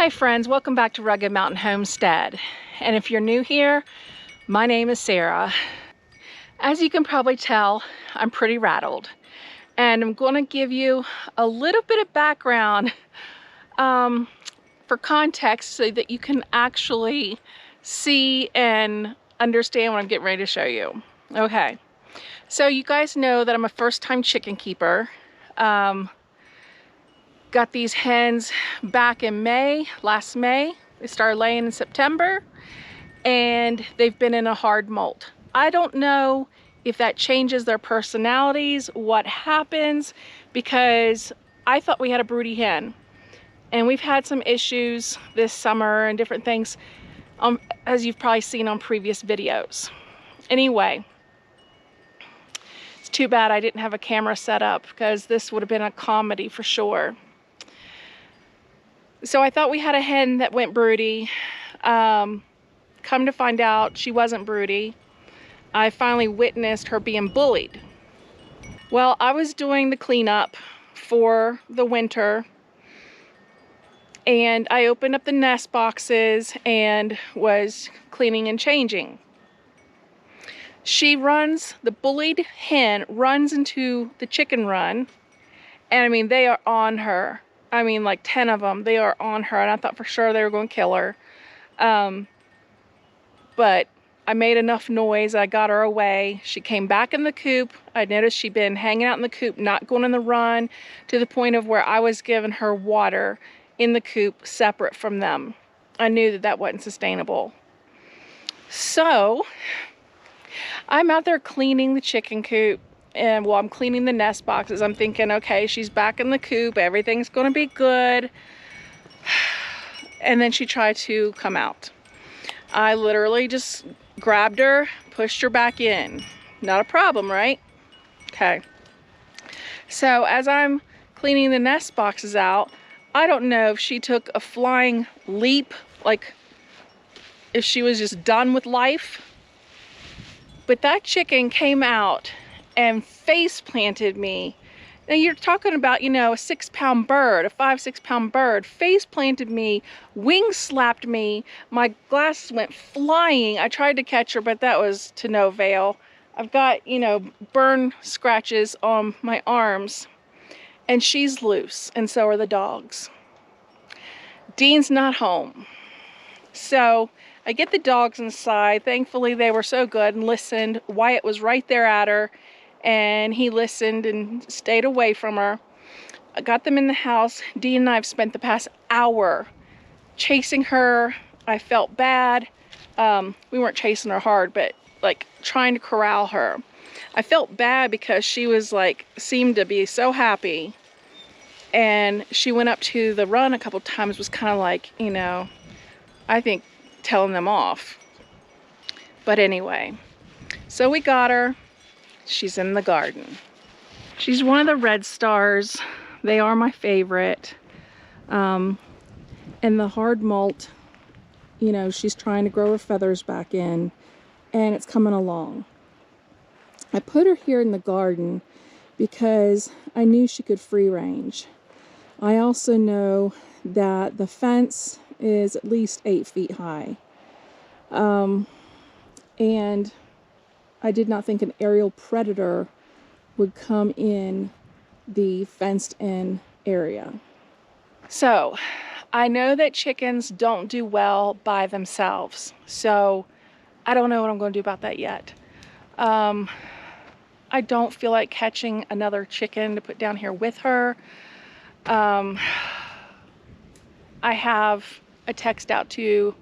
Hi friends, welcome back to Rugged Mountain Homestead. And if you're new here, my name is Sarah. As you can probably tell, I'm pretty rattled. And I'm going to give you a little bit of background for context so that you can actually see and understand what I'm getting ready to show you. Okay, so you guys know that I'm a first-time chicken keeper. Got these hens back in last May. They started laying in September, and they've been in a hard molt. I don't know if that changes their personalities, what happens, because I thought we had a broody hen. And we've had some issues this summer and different things, as you've probably seen on previous videos. Anyway, it's too bad I didn't have a camera set up, because this would have been a comedy for sure. So I thought we had a hen that went broody. Come to find out, she wasn't broody. I finally witnessed her being bullied. Well, I was doing the cleanup for the winter, and I opened up the nest boxes and was cleaning and changing. The bullied hen runs into the chicken run, and I mean, they are on her. I mean, like 10 of them, they are on her, and I thought for sure they were going to kill her. But I made enough noise, I got her away. She came back in the coop. I noticed she'd been hanging out in the coop, not going in the run, to the point of where I was giving her water in the coop separate from them. I knew that that wasn't sustainable. So I'm out there cleaning the chicken coop, and while I'm cleaning the nest boxes, I'm thinking, okay, she's back in the coop, everything's gonna be good. And then she tried to come out. I literally just grabbed her, pushed her back in. Not a problem, right? Okay. So as I'm cleaning the nest boxes out, I don't know if she took a flying leap, like if she was just done with life. But that chicken came out and face planted me. Now you're talking about, you know, a 6-pound bird, a 5-6 pound bird, face planted me, wing slapped me, my glasses went flying. I tried to catch her, but that was to no avail. I've got, you know, burn scratches on my arms, and she's loose, and so are the dogs. Dean's not home. So I get the dogs inside. Thankfully, they were so good and listened. Wyatt was right there at her, and he listened and stayed away from her. I got them in the house. Dean and I have spent the past hour chasing her. I felt bad. We weren't chasing her hard, but like trying to corral her. I felt bad because she was like, seemed to be so happy. And she went up to the run a couple times, was kind of like, you know, I think telling them off. But anyway, so we got her. She's in the garden. She's one of the red stars. They are my favorite. And the hard molt, you know, she's trying to grow her feathers back in, and it's coming along. I put her here in the garden because I knew she could free range. I also know that the fence is at least 8 feet high. And I did not think an aerial predator would come in the fenced in area. So I know that chickens don't do well by themselves. So I don't know what I'm going to do about that yet. I don't feel like catching another chicken to put down here with her. I have a text out to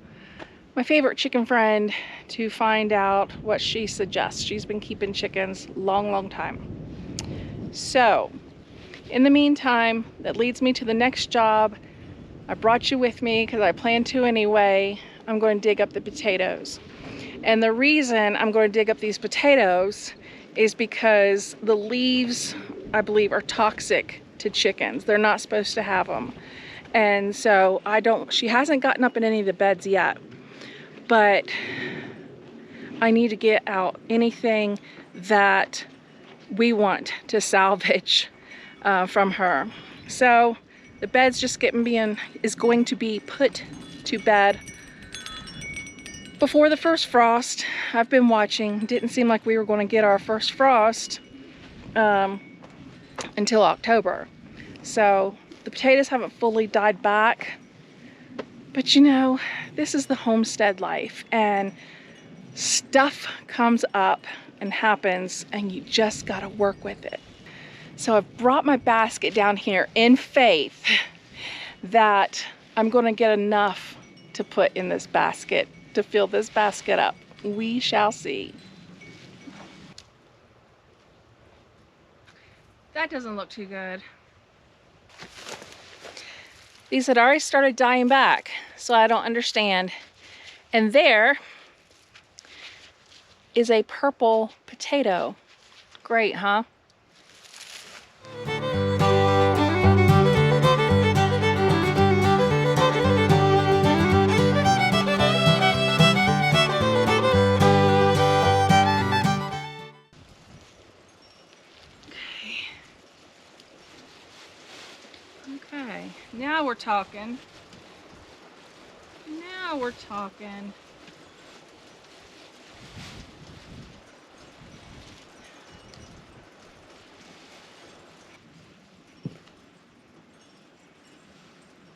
my favorite chicken friend to find out what she suggests. She's been keeping chickens long time. So in the meantime, that leads me to the next job. I brought you with me because I plan to anyway. I'm going to dig up the potatoes. And the reason I'm going to dig up these potatoes is because the leaves, I believe, are toxic to chickens. They're not supposed to have them. And so she hasn't gotten up in any of the beds yet. But I need to get out anything that we want to salvage from her. So The bed's just is going to be put to bed before the first frost. I've been watching. Didn't seem like we were going to get our first frost until October. So the potatoes haven't fully died back. But you know, this is the homestead life, and stuff comes up and happens, and you just gotta work with it. So I've brought my basket down here in faith that I'm gonna get enough to put in this basket to fill this basket up. We shall see. That doesn't look too good. These had already started dying back, so I don't understand. And there is a purple potato. Great, huh? Okay, now we're talking. Now we're talking.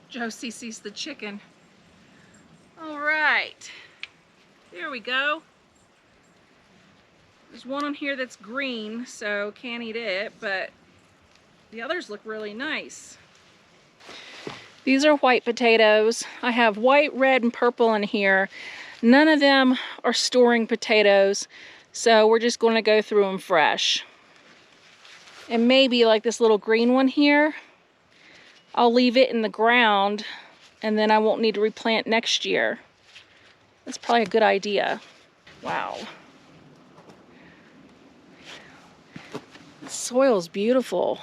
Josie sees the chicken. All right, there we go. There's one on here that's green, so can't eat it, but the others look really nice. These are white potatoes. I have white, red, and purple in here. None of them are storing potatoes, so we're just going to go through them fresh. And maybe like this little green one here, I'll leave it in the ground and then I won't need to replant next year. That's probably a good idea. Wow. The soil's beautiful.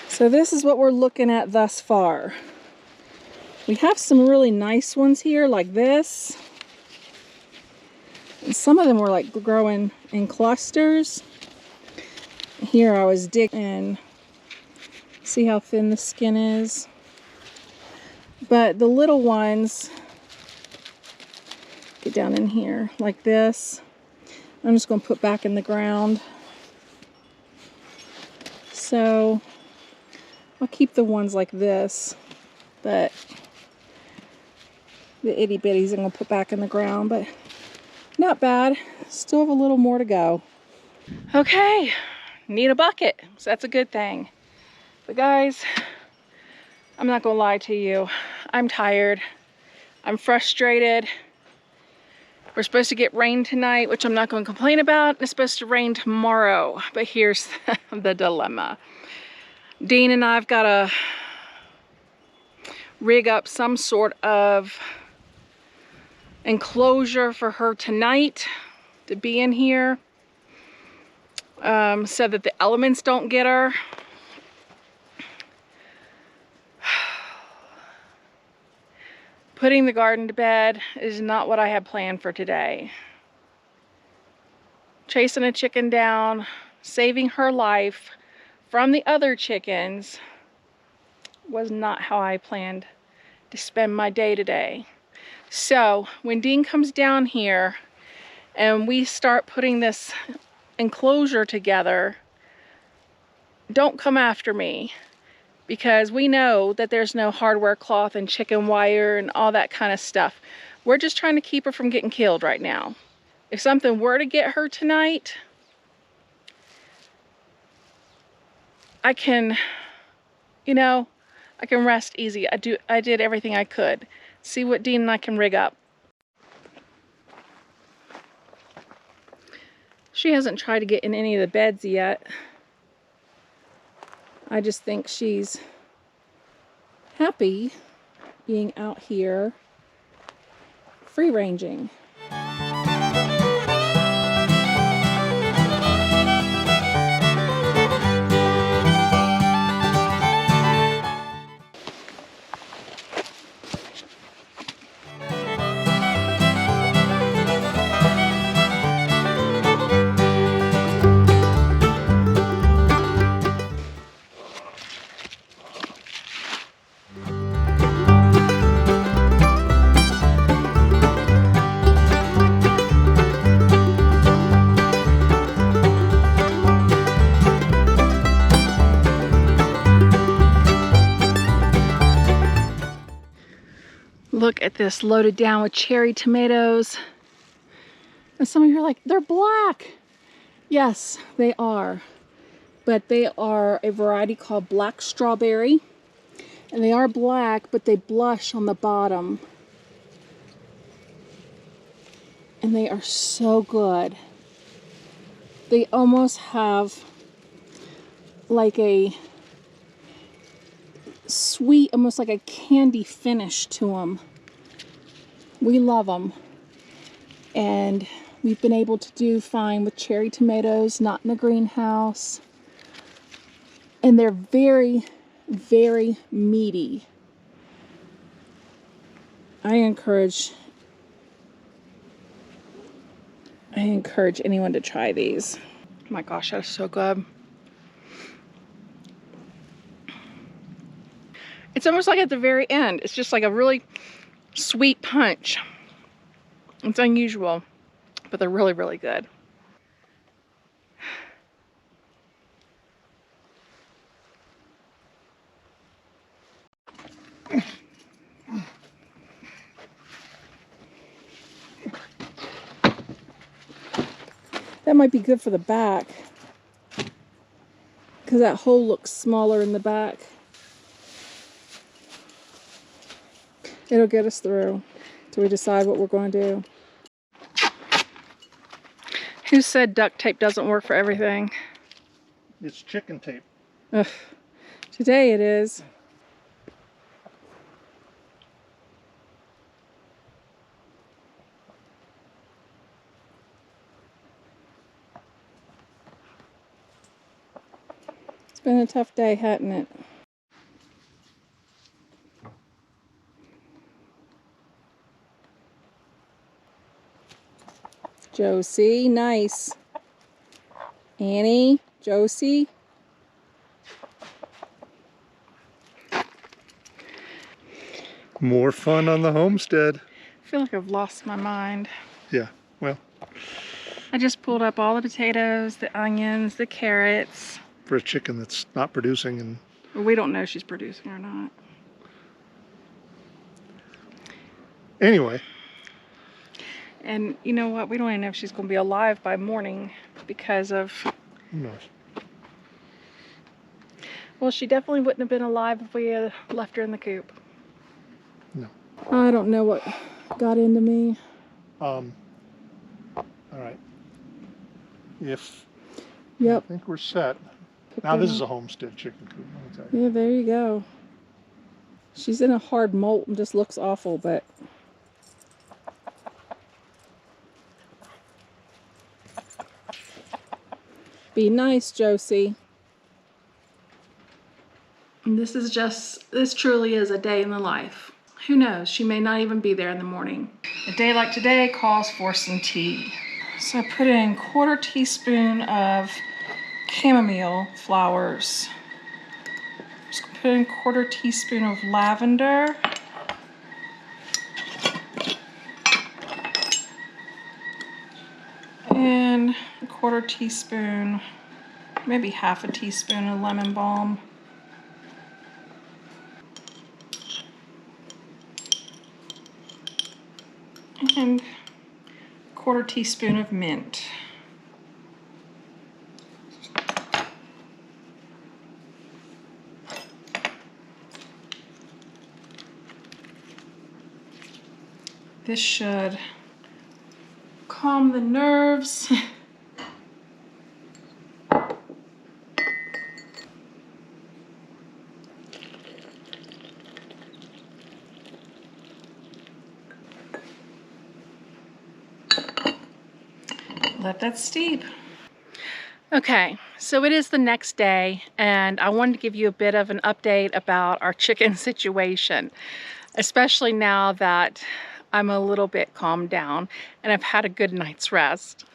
So this is what we're looking at thus far. We have some really nice ones here like this. And some of them were like growing in clusters. Here I was digging in. See how thin the skin is? But the little ones, get down in here like this. I'm just going to put back in the ground. So I'll keep the ones like this, but the itty bitties I'm going to put back in the ground, but not bad. Still have a little more to go. Okay, need a bucket, so that's a good thing. But guys, I'm not going to lie to you. I'm tired. I'm frustrated. We're supposed to get rain tonight, which I'm not going to complain about. It's supposed to rain tomorrow, but here's the dilemma. Dean and I've got to rig up some sort of enclosure for her tonight to be in here, so that the elements don't get her. Putting the garden to bed is not what I had planned for today. Chasing a chicken down, saving her life from the other chickens was not how I planned to spend my day today. So when Dean comes down here and we start putting this enclosure together, don't come after me, because we know that there's no hardware cloth and chicken wire and all that kind of stuff. We're just trying to keep her from getting killed right now. If something were to get her tonight, I can, you know, I can rest easy. I did everything I could. See what Dean and I can rig up. She hasn't tried to get in any of the beds yet. I just think she's happy being out here free ranging. at this, loaded down with cherry tomatoes. And some of you are like, they're black. Yes, they are. But they are a variety called black strawberry. And they are black, but they blush on the bottom. And they are so good. They almost have like a sweet, almost like a candy finish to them. We love them. And we've been able to do fine with cherry tomatoes, not in the greenhouse. And they're very, very meaty. I encourage anyone to try these. Oh my gosh, that is so good. It's almost like at the very end. It's just like a really sweet punch. It's unusual, but they're really, really good. That might be good for the back, because that hole looks smaller in the back. It'll get us through till we decide what we're going to do. Who said duct tape doesn't work for everything? It's chicken tape. Ugh. Today it is. It's been a tough day, hasn't it? Josie, nice. Annie, Josie. More fun on the homestead. I feel like I've lost my mind. Yeah, well. I just pulled up all the potatoes, the onions, the carrots. For a chicken that's not producing, and We don't know if she's producing or not. anyway. And you know what? We don't even know if she's going to be alive by morning because of... Who knows? Well, she definitely wouldn't have been alive if we had left her in the coop. No. I don't know what got into me. All right. If Yep. I think we're set. Now this is a homestead chicken coop, let me tell you. Yeah, there you go. She's in a hard molt and just looks awful, but... Be nice, Josie. And this truly is a day in the life. Who knows? She may not even be there in the morning. A day like today calls for some tea. So I put in 1/4 teaspoon of chamomile flowers. Just gonna put in 1/4 teaspoon of lavender. And 1/4 teaspoon, maybe 1/2 teaspoon of lemon balm. And 1/4 teaspoon of mint. This should calm the nerves. Let that steep. Okay, so it is the next day, and I wanted to give you a bit of an update about our chicken situation, especially now that I'm a little bit calmed down and I've had a good night's rest.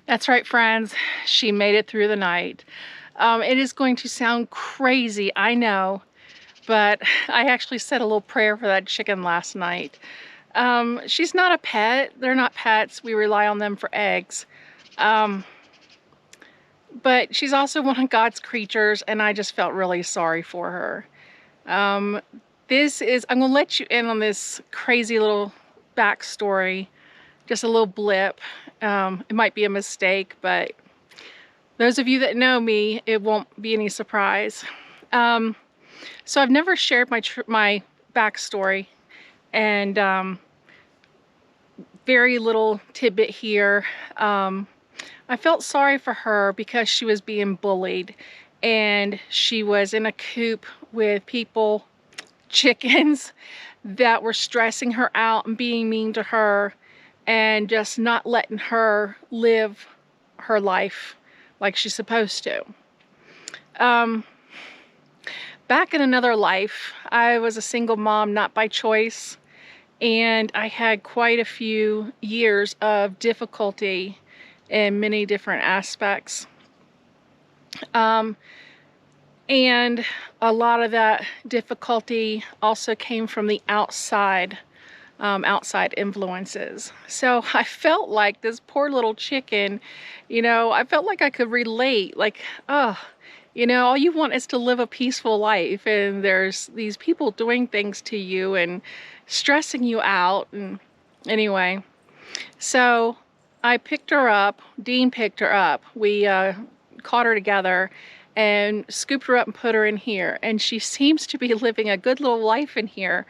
That's right, friends. She made it through the night. It is going to sound crazy, I know, but I actually said a little prayer for that chicken last night. She's not a pet. They're not pets. We rely on them for eggs. but she's also one of God's creatures, and I just felt really sorry for her. I'm gonna let you in on this crazy little backstory, just a little blip. It might be a mistake, but those of you that know me, it won't be any surprise. So I've never shared my backstory, and very little tidbit here. I felt sorry for her because she was being bullied, and she was in a coop with people, chickens, that were stressing her out and being mean to her and just not letting her live her life like she's supposed to. Back in another life, I was a single mom, not by choice, and I had quite a few years of difficulty in many different aspects. And a lot of that difficulty also came from the outside influences. So I felt like this poor little chicken, I felt like I could relate, like, oh, all you want is to live a peaceful life, and there's these people doing things to you and stressing you out. And anyway, so I picked her up, Dean picked her up, we caught her together and scooped her up and put her in here, and she seems to be living a good little life in here.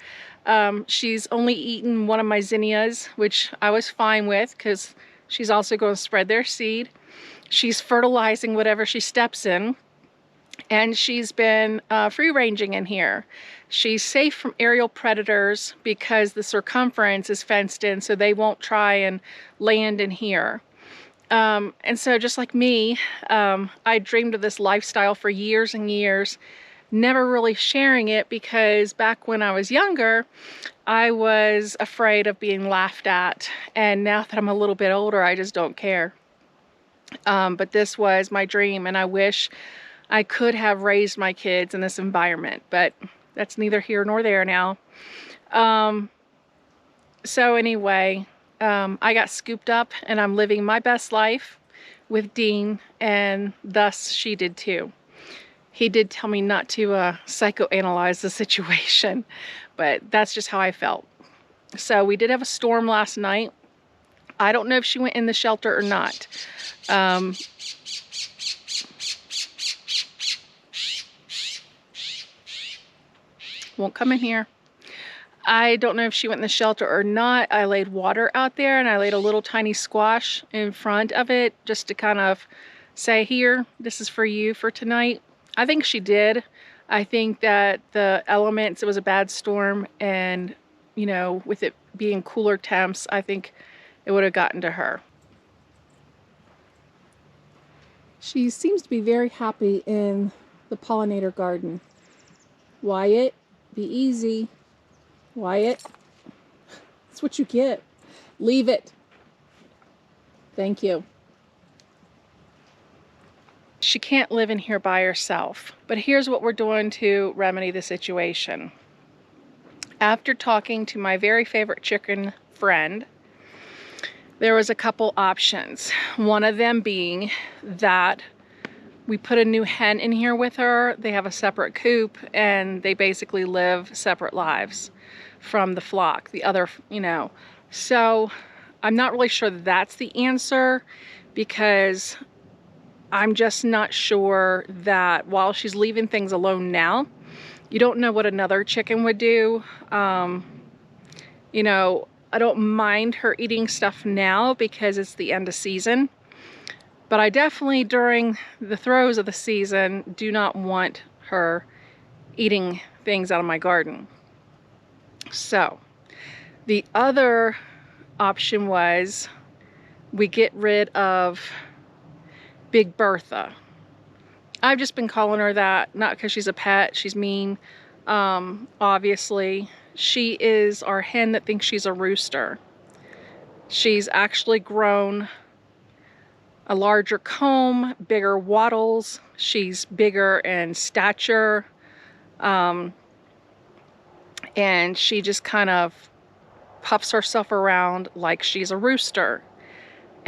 She's only eaten one of my zinnias, which I was fine with because she's also going to spread their seed. She's fertilizing whatever she steps in, and she's been free ranging in here. She's safe from aerial predators because the circumference is fenced in, so they won't try and land in here. And so just like me, I dreamed of this lifestyle for years and years, never really sharing it because back when I was younger, I was afraid of being laughed at. And now that I'm a little bit older, I just don't care. But this was my dream, and I wish I could have raised my kids in this environment, but that's neither here nor there now. So anyway, I got scooped up, and I'm living my best life with Dean, and thus she did too. He did tell me not to psychoanalyze the situation, but that's just how I felt. So we did have a storm last night. I don't know if she went in the shelter or not. Won't come in here. I don't know if she went in the shelter or not. I laid water out there, and I laid a little tiny squash in front of it just to kind of say, here, this is for you for tonight. I think she did. I think that the elements, it was a bad storm, and with it being cooler temps, I think it would have gotten to her. She seems to be very happy in the pollinator garden. Wyatt, be easy. Wyatt, that's what you get. Leave it. Thank you. She can't live in here by herself, but here's what we're doing to remedy the situation. After talking to my very favorite chicken friend, there was a couple options. One of them being that we put a new hen in here with her. They have a separate coop, and they basically live separate lives from the flock, the other, So I'm not really sure that's the answer, because I'm just not sure that while she's leaving things alone now, you don't know what another chicken would do. I don't mind her eating stuff now because it's the end of season, but I definitely, during the throes of the season, do not want her eating things out of my garden. So the other option was we get rid of Big Bertha. I've just been calling her that, not because she's a pet, she's mean. Obviously, she is our hen that thinks she's a rooster. She's actually grown a larger comb, bigger wattles. She's bigger in stature. And she just kind of puffs herself around like she's a rooster.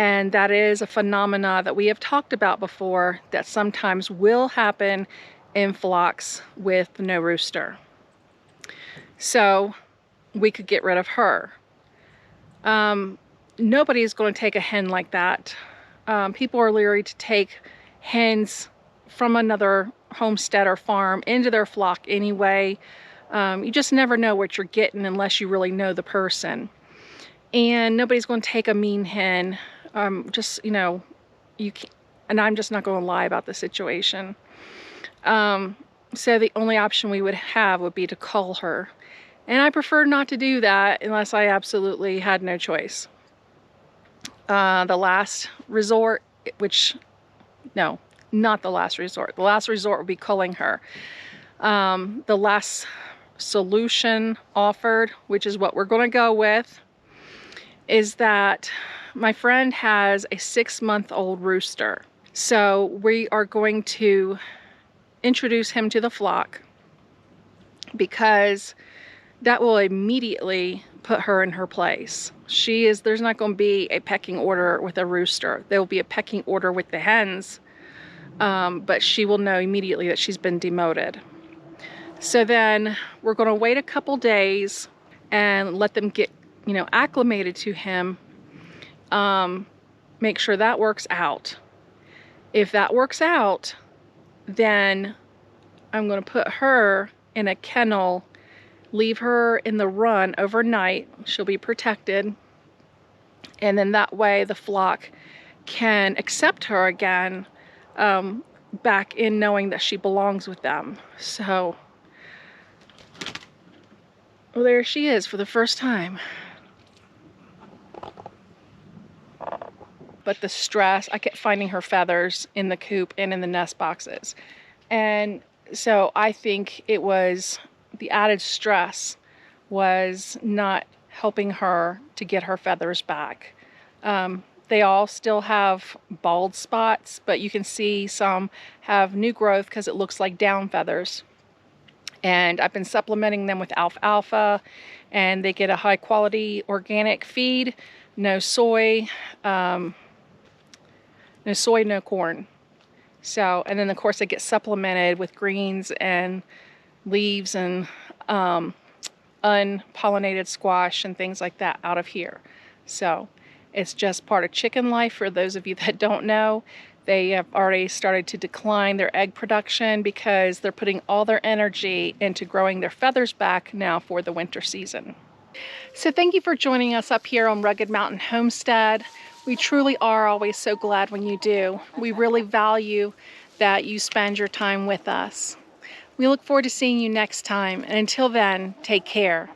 And that is a phenomena that we have talked about before that sometimes will happen in flocks with no rooster. So we could get rid of her. Nobody is going to take a hen like that. People are leery to take hens from another homestead or farm into their flock anyway. You just never know what you're getting unless you really know the person. And nobody's going to take a mean hen. Just, you know, you can't, and I'm just not going to lie about the situation. So the only option we would have would be to cull her. And I prefer not to do that unless I absolutely had no choice. The last resort, no, not the last resort. The last resort would be culling her. The last solution offered, which is what we're going to go with, is that my friend has a 6-month-old rooster. So we are going to introduce him to the flock because that will immediately put her in her place. There's not going to be a pecking order with a rooster. There will be a pecking order with the hens, but she will know immediately that she's been demoted. So then we're going to wait a couple days and let them get, you know, acclimated to him. Make sure that works out. If that works out, then I'm going to put her in a kennel, leave her in the run overnight. She'll be protected. And then that way the flock can accept her again, back in knowing that she belongs with them. So, well, there she is for the first time. But the stress, I kept finding her feathers in the coop and in the nest boxes. And so I think it was the added stress was not helping her to get her feathers back. They all still have bald spots, but you can see some have new growth because it looks like down feathers. And I've been supplementing them with alfalfa, and they get a high quality organic feed, no soy, no corn. So, and then of course they get supplemented with greens and leaves and unpollinated squash and things like that out of here. So it's just part of chicken life. For those of you that don't know, they have already started to decline their egg production because they're putting all their energy into growing their feathers back now for the winter season. So thank you for joining us up here on Rugged Mountain Homestead. We truly are always so glad when you do. We really value that you spend your time with us. We look forward to seeing you next time, and until then, take care.